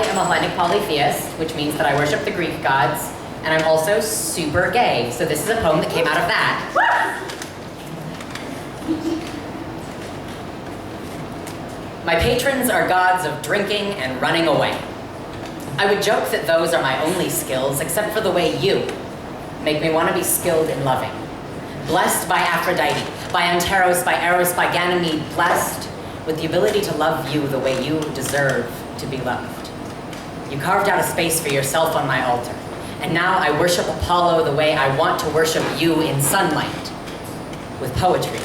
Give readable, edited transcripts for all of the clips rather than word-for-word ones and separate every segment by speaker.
Speaker 1: am a Hellenic polytheist, which means that I worship the Greek gods, and I'm also super gay. So this is a poem that came out of that. My patrons are gods of drinking and running away. I would joke that those are my only skills, except for the way you make me want to be skilled in loving. Blessed by Aphrodite, by Anteros, by Eros, by Ganymede, blessed with the ability to love you the way you deserve to be loved. You carved out a space for yourself on my altar, and now I worship Apollo the way I want to worship you in sunlight, with poetry.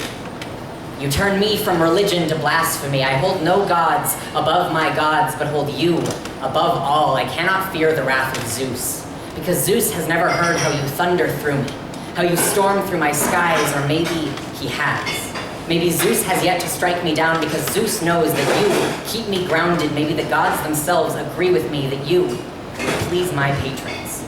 Speaker 1: You turn me from religion to blasphemy. I hold no gods above my gods, but hold you above all. I cannot fear the wrath of Zeus, because Zeus has never heard how you thunder through me, how you storm through my skies, or maybe he has. Maybe Zeus has yet to strike me down because Zeus knows that you keep me grounded. Maybe the gods themselves agree with me that you please my patrons.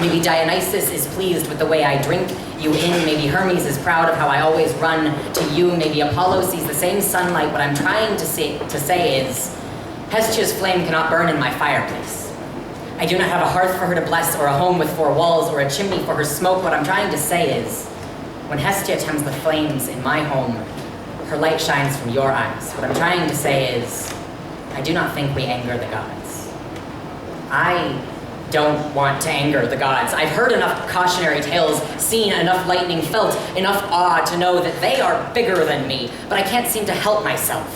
Speaker 1: Maybe Dionysus is pleased with the way I drink you in. Maybe Hermes is proud of how I always run to you. Maybe Apollo sees the same sunlight. What I'm trying to say is, Hestia's flame cannot burn in my fireplace. I do not have a hearth for her to bless, or a home with 4 walls, or a chimney for her smoke. What I'm trying to say is, when Hestia tends the flames in my home, her light shines from your eyes. What I'm trying to say is, I do not think we anger the gods. I don't want to anger the gods. I've heard enough cautionary tales, seen enough lightning, felt enough awe to know that they are bigger than me, but I can't seem to help myself.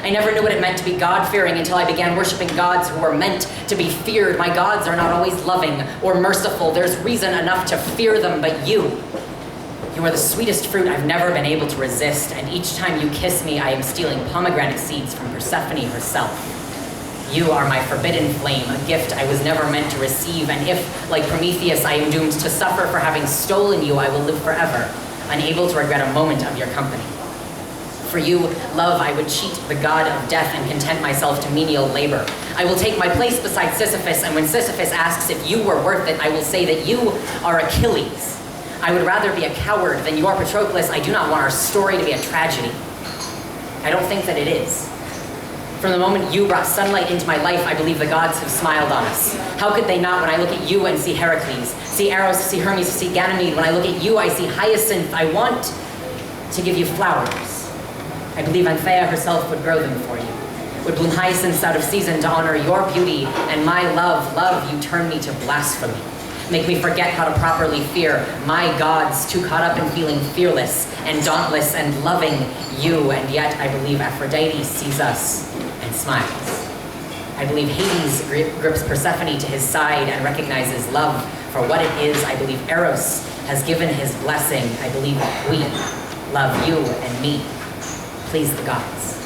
Speaker 1: I never knew what it meant to be God-fearing until I began worshiping gods who were meant to be feared. My gods are not always loving or merciful. There's reason enough to fear them, but you are the sweetest fruit I've never been able to resist, and each time you kiss me, I am stealing pomegranate seeds from Persephone herself. You are my forbidden flame, a gift I was never meant to receive, and if, like Prometheus, I am doomed to suffer for having stolen you, I will live forever, unable to regret a moment of your company. For you, love, I would cheat the god of death and content myself to menial labor. I will take my place beside Sisyphus, and when Sisyphus asks if you were worth it, I will say that you are Achilles. I would rather be a coward than your Patroclus. I do not want our story to be a tragedy. I don't think that it is. From the moment you brought sunlight into my life, I believe the gods have smiled on us. How could they not when I look at you and see Heracles, see Eros, see Hermes, see Ganymede? When I look at you, I see Hyacinth. I want to give you flowers. I believe Anthea herself would grow them for you, would bloom hyacinths out of season to honor your beauty and my love. Love, you turn me to blasphemy. Make me forget how to properly fear my gods, too caught up in feeling fearless and dauntless and loving you. And yet I believe Aphrodite sees us and smiles. I believe Hades grips Persephone to his side and recognizes love for what it is. I believe Eros has given his blessing. I believe we love you and me. Please the gods.